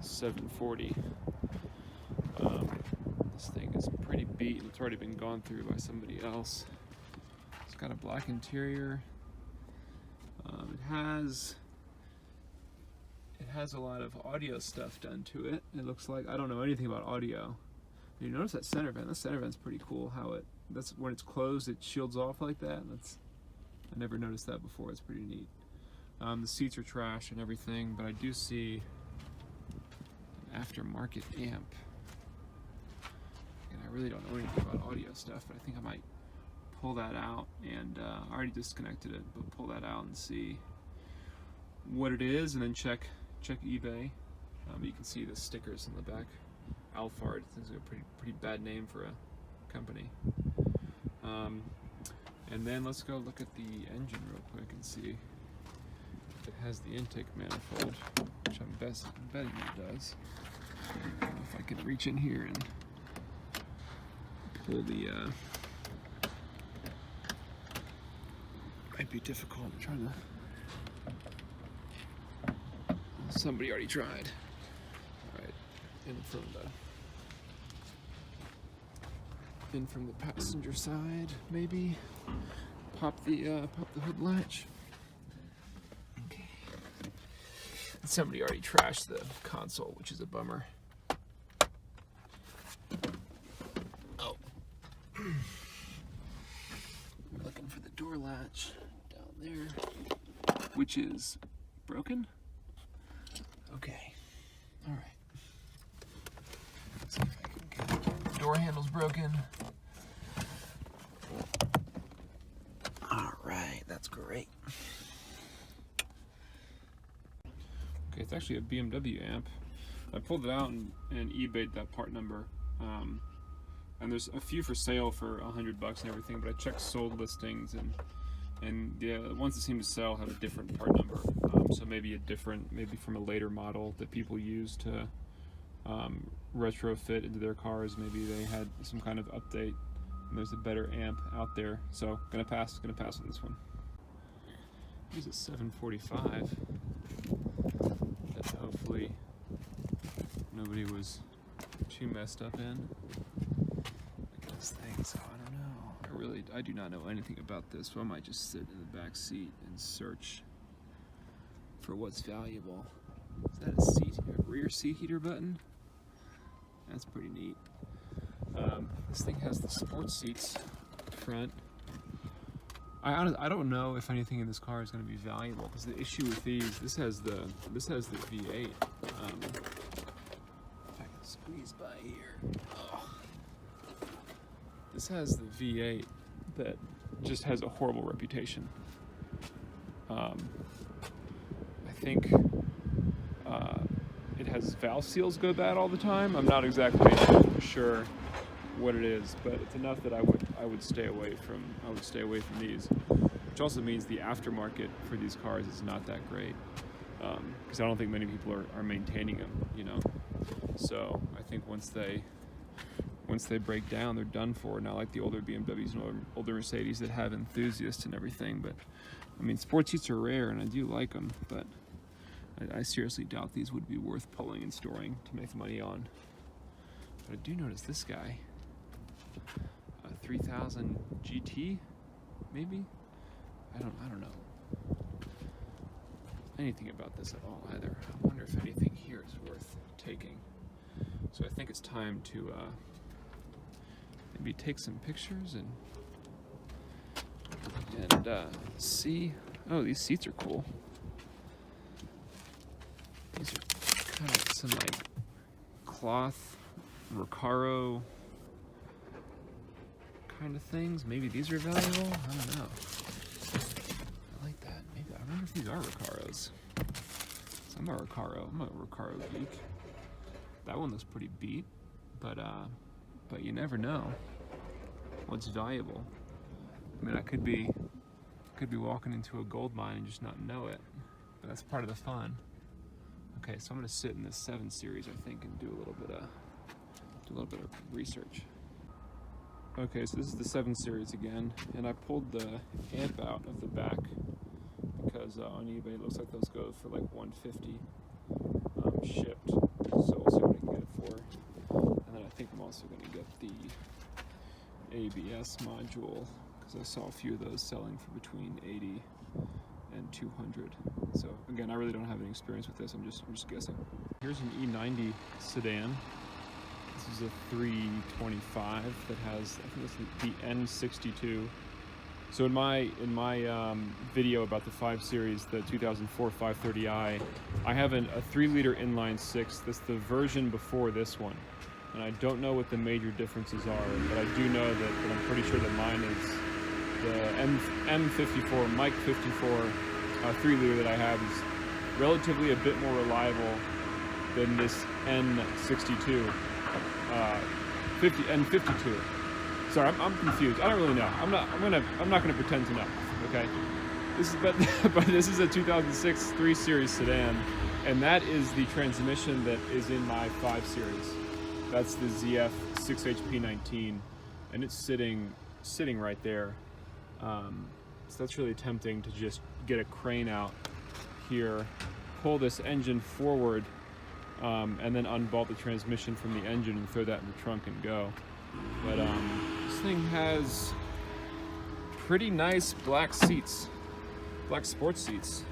740. This thing is pretty beat. It's already been gone through by somebody else. It's got a black interior. It has a lot of audio stuff done to it. It looks like, I don't know anything about audio. You notice that center vent? That center vent's pretty cool. That's when it's closed, it shields off like that. I never noticed that before. It's pretty neat. The seats are trash and everything, but I do see an aftermarket amp. And I really don't know anything about audio stuff, but I think I might pull that out and I already disconnected it, but pull that out and see what it is, and then check eBay. You can see the stickers in the back. Alphard, it's a pretty bad name for a company. And then let's go look at the engine real quick and see if it has the intake manifold, which I'm betting it does. I don't know if I can reach in here and pull the. Might be difficult. I'm trying to. Somebody already tried. All right, in from the passenger side, maybe. Pop the hood latch. Okay. Somebody already trashed the console, which is a bummer. Oh. Looking for the door latch down there, which is broken. Okay. All right. Let's see if I can get it. The door handle's broken. All right, that's great. Okay, it's actually a BMW amp. I pulled it out and eBayed that part number. And there's a few for sale for $100 and everything, but I checked sold listings, and the ones that seem to sell have a different part number. So maybe from a later model that people use to retrofit into their cars. Maybe they had some kind of update, and there's a better amp out there. So gonna pass on this one. Here's a 745 that hopefully nobody was too messed up in. Look at this thing. So I don't know. I do not know anything about this, so I might just sit in the back seat and search for what's valuable. Is that a rear seat heater button? That's pretty neat. This thing has the sports seats up front. I don't know if anything in this car is going to be valuable, because the issue with these, this has the V8. If I can squeeze by here. Oh. This has the V8 that just has a horrible reputation. I think it has valve seals go bad all the time. I'm not exactly sure what it is, but it's enough that I would stay away from these. Which also means the aftermarket for these cars is not that great, because I don't think many people are maintaining them, you know. So I think once they break down, they're done for. Not like the older BMWs and older Mercedes that have enthusiasts and everything. But I mean, sports seats are rare, and I do like them, but I seriously doubt these would be worth pulling and storing to make money on. But I do notice this guy, a 3000 GT, maybe. I don't know anything about this at all either. I wonder if anything here is worth taking. So I think it's time to maybe take some pictures and see. Oh, these seats are cool. These are kind of some like cloth Recaro kind of things. Maybe these are valuable. I don't know. I like that. Maybe I wonder if these are Recaros. So I'm a Recaro geek. That one looks pretty beat, but you never know what's valuable. I mean, I could be walking into a gold mine and just not know it, but that's part of the fun. Okay, so I'm gonna sit in this 7 Series, I think, and do a little bit of research. Okay, so this is the 7 Series again, and I pulled the amp out of the back because on eBay it looks like those go for like $150 shipped. so we'll see what I can get it for. And then I think I'm also going to get the ABS module, because I saw a few of those selling for between 80 and 200. So again, I really don't have any experience with this. I'm just guessing. Here's an E90 sedan. This is a 325 that has, I think it's the N62. So in my video about the 5 Series, the 2004 530i, I have a 3-liter inline 6. That's the version before this one. And I don't know what the major differences are, but I do know that I'm pretty sure that mine is the M54, Mike 54 3-liter that I have is relatively a bit more reliable than this N62, N52. Sorry, I'm confused. I don't really know. I'm not gonna pretend to know. Okay, but this is a 2006 3 Series sedan, and that is the transmission that is in my 5 Series. That's the ZF 6HP19, and it's sitting right there. So that's really tempting to just get a crane out here, pull this engine forward, and then unbolt the transmission from the engine and throw that in the trunk and go. But this thing has pretty nice black seats, black sports seats.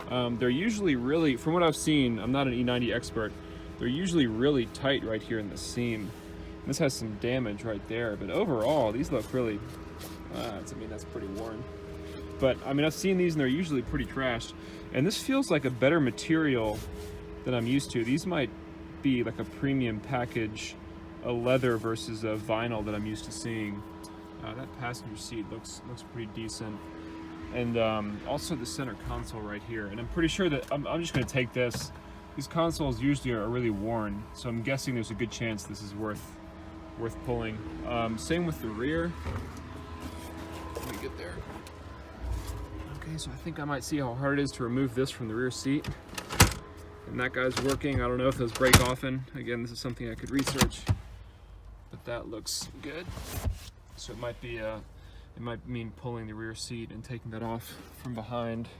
They're usually really, from what I've seen, I'm not an E90 expert, they're usually really tight right here in the seam. This has some damage right there, but overall, these look really, I mean, that's pretty worn. But I mean, I've seen these and they're usually pretty trashed. And this feels like a better material than I'm used to. These might be like a premium package, a leather versus a vinyl that I'm used to seeing. That passenger seat looks pretty decent. And also the center console right here. And I'm pretty sure that I'm just gonna take this. These consoles usually are really worn, so I'm guessing there's a good chance this is worth pulling. Same with the rear. Let me get there. Okay, so I think I might see how hard it is to remove this from the rear seat. And that guy's working. I don't know if those break often. Again, this is something I could research, but that looks good. So it might mean pulling the rear seat and taking that off from behind.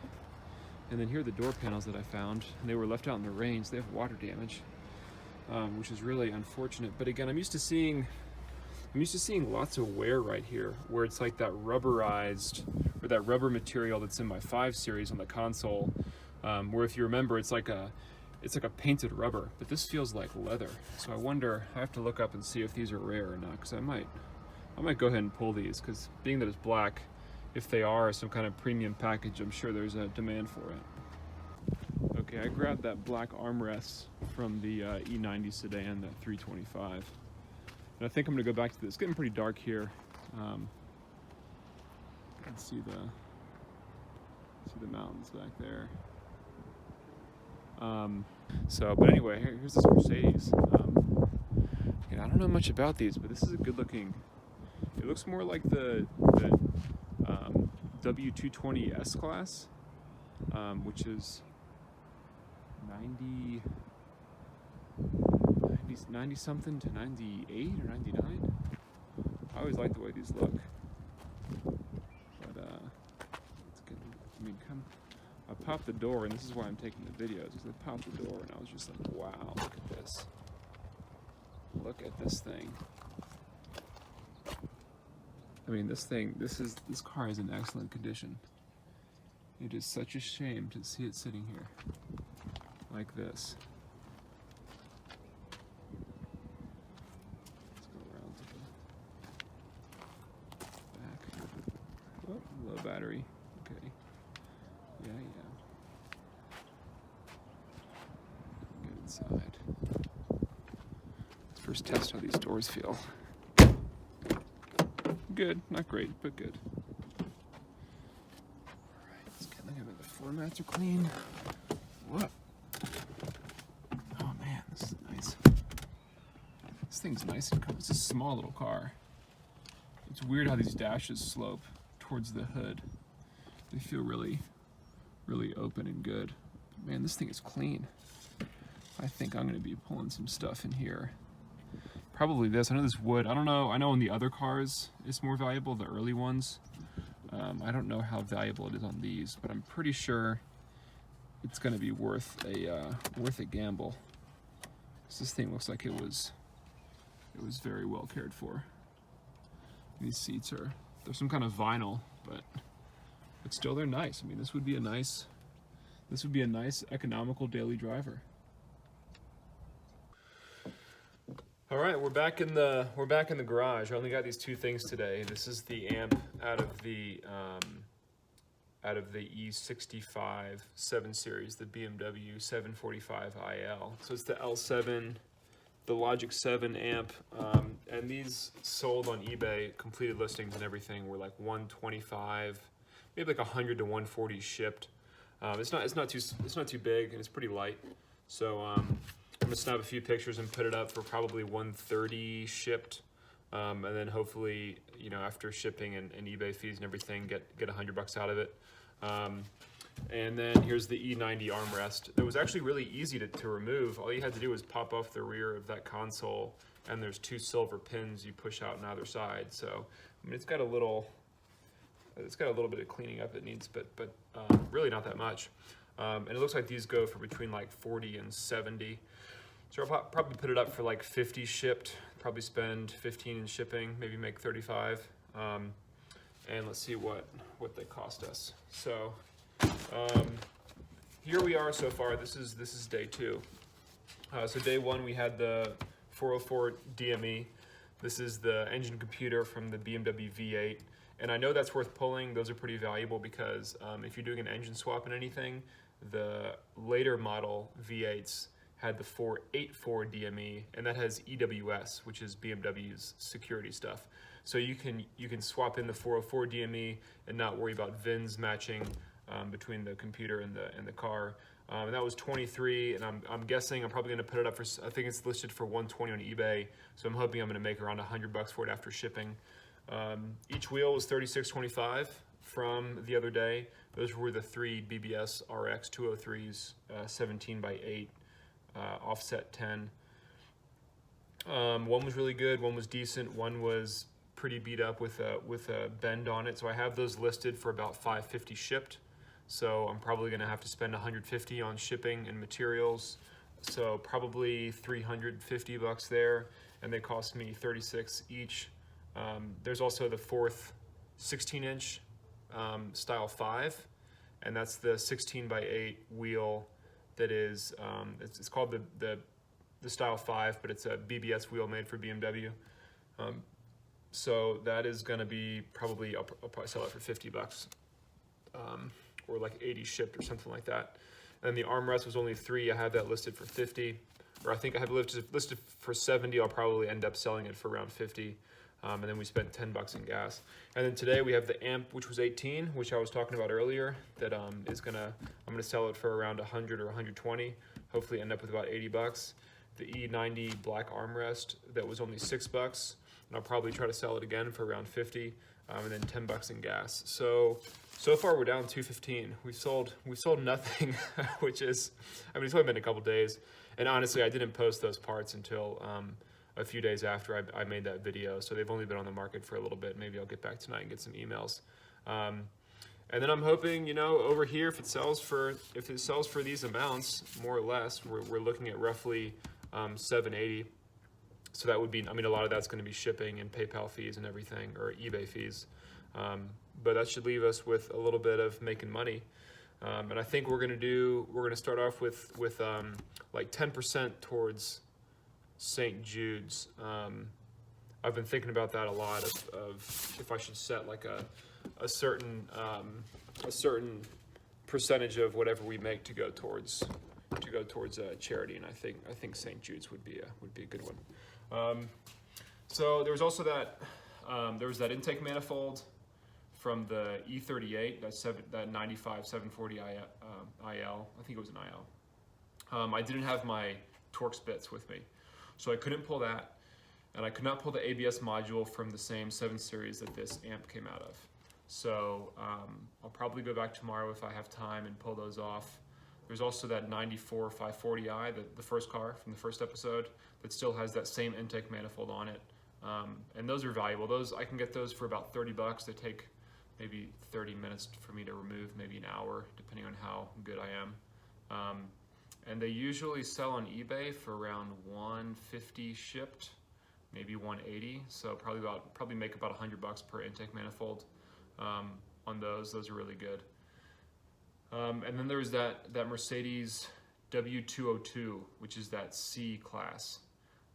And then here are the door panels that I found. And they were left out in the rain, so they have water damage, which is really unfortunate. But again, I'm used to seeing lots of wear right here, where it's like that rubberized, or that rubber material that's in my 5 Series on the console, where if you remember, it's like a painted rubber, but this feels like leather. So I wonder, I have to look up and see if these are rare or not, because I might go ahead and pull these, because being that it's black, if they are some kind of premium package, I'm sure there's a demand for it. Okay, I grabbed that black armrest from the E90 sedan, that 325. And I think I'm gonna go back to this. It's getting pretty dark here. Let's see the mountains back there. But anyway, here's this Mercedes. I don't know much about these, but this is a good looking. It looks more like the W202 S-Class, which is 90 something to 98 or 99. I always like the way these look. But it's good. I mean, I popped the door, and this is why I'm taking the videos, because I popped the door and I was just like, wow, look at this. Look at this thing. I mean, this car is in excellent condition. It is such a shame to see it sitting here like this. Let's go around to the back. Oh, low battery. Okay. Yeah. Get inside. Let's first test how these doors feel. Good, not great, but good. Alright, let's get the floor mats are clean. What? Oh man, this is nice. This thing's nice and cool. It's a small little car. It's weird how these dashes slope towards the hood. They feel really, really open and good. But man, this thing is clean. I think I'm gonna be pulling some stuff in here. Probably this. I know this wood. I don't know. I know in the other cars it's more valuable, the early ones. I don't know how valuable it is on these, but I'm pretty sure it's going to be worth a gamble. This thing looks like it was very well cared for. These seats they're some kind of vinyl, but still they're nice. I mean, this would be a nice economical daily driver. All right, we're back in the garage. I only got these two things today. This is the amp out of the E65 7 Series, the BMW 745 IL. So it's the L7, the Logic 7 amp, and these sold on eBay, completed listings and everything, were like 125, maybe like 100 to 140 shipped. It's not too big, and it's pretty light. So I'm gonna snap a few pictures and put it up for probably 130 shipped, and then hopefully, you know, after shipping and eBay fees and everything, get $100 out of it. And then here's the E90 armrest. It was actually really easy to remove. All you had to do was pop off the rear of that console, and there's 2 silver pins you push out on either side. So I mean, it's got a little bit of cleaning up it needs, but really not that much. And it looks like these go for between like 40 and 70. So I'll probably put it up for like 50 shipped, probably spend 15 in shipping, maybe make 35. And let's see what they cost us. So here we are so far. This is day 2. So day 1 we had the 404 DME. This is the engine computer from the BMW V8. And I know that's worth pulling. Those are pretty valuable because if you're doing an engine swap in anything, the later model V8s had the 484 DME, and that has EWS, which is BMW's security stuff. So you can swap in the 404 DME and not worry about VINs matching between the computer and the car. And that was 23, and I'm guessing I'm probably going to put it up for, I think it's listed for 120 on eBay, so I'm hoping I'm going to make around $100 for it after shipping. Each wheel was $36.25 from the other day. Those were the 3 BBS RX 203s, 17x8, offset 10. One was really good, one was decent, one was pretty beat up with a bend on it. So I have those listed for about $550 shipped. So I'm probably going to have to spend $150 on shipping and materials. So probably $350 there, and they cost me $36 each. There's also the 4th 16-inch style 5, and that's the 16x8 wheel that is, it's called the style 5, but it's a BBS wheel made for BMW. So that is going to be probably, I'll probably sell it for $50, or like 80 shipped or something like that. And the armrest was only 3. I have that listed for 50, or I think I have listed for 70. I'll probably end up selling it for around 50. And then we spent $10 in gas. And then today we have the amp, which was 18, which I was talking about earlier, that I'm gonna sell it for around 100 or 120. Hopefully end up with about $80. The E90 black armrest that was only $6, and I'll probably try to sell it again for around 50, and then $10 in gas. So far we're down $215. We sold nothing, which is, I mean, it's only been a couple days, and honestly I didn't post those parts until a few days after I made that video, so they've only been on the market for a little bit. Maybe I'll get back tonight and get some emails. And then I'm hoping, you know, over here, if it sells for these amounts, more or less, we're looking at roughly $780. So that would be, I mean, a lot of that's going to be shipping and PayPal fees and everything, or eBay fees. But that should leave us with a little bit of making money. And I think we're going to start off with like 10% towards St. Jude's. I've been thinking about that a lot of if I should set like a certain percentage of whatever we make to go towards charity, and I think St. Jude's would be a good one. So there was also that intake manifold from the E38, that 95 740 IL. I think it was an IL. I didn't have my Torx bits with me, so I couldn't pull that, and I could not pull the ABS module from the same 7 Series that this amp came out of. So I'll probably go back tomorrow if I have time and pull those off. There's also that 94 540i, the first car from the first episode, that still has that same intake manifold on it. And those are valuable. Those, I can get those for about $30. They take maybe 30 minutes for me to remove, maybe an hour, depending on how good I am. and they usually sell on eBay for around 150 shipped, maybe 180. So probably make about $100 per intake manifold on those. Those are really good. And then there was that Mercedes W202, which is that C class,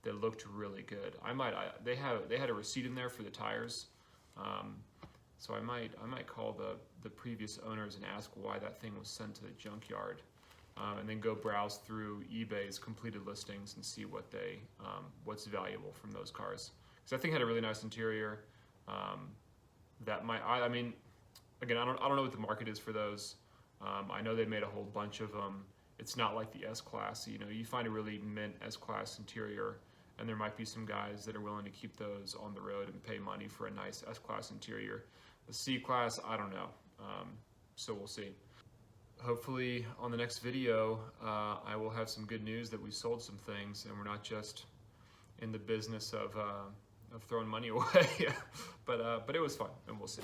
that looked really good. They had a receipt in there for the tires, so I might call the previous owners and ask why that thing was sent to the junkyard, and then go browse through eBay's completed listings and see what's valuable from those cars. Because that thing had a really nice interior. I mean, again, I don't know what the market is for those. I know they made a whole bunch of them. It's not like the S-Class. You know, you find a really mint S-Class interior, and there might be some guys that are willing to keep those on the road and pay money for a nice S-Class interior. The C-Class, I don't know. So we'll see. Hopefully on the next video, I will have some good news that we sold some things and we're not just in the business of throwing money away. But it was fun, and we'll see.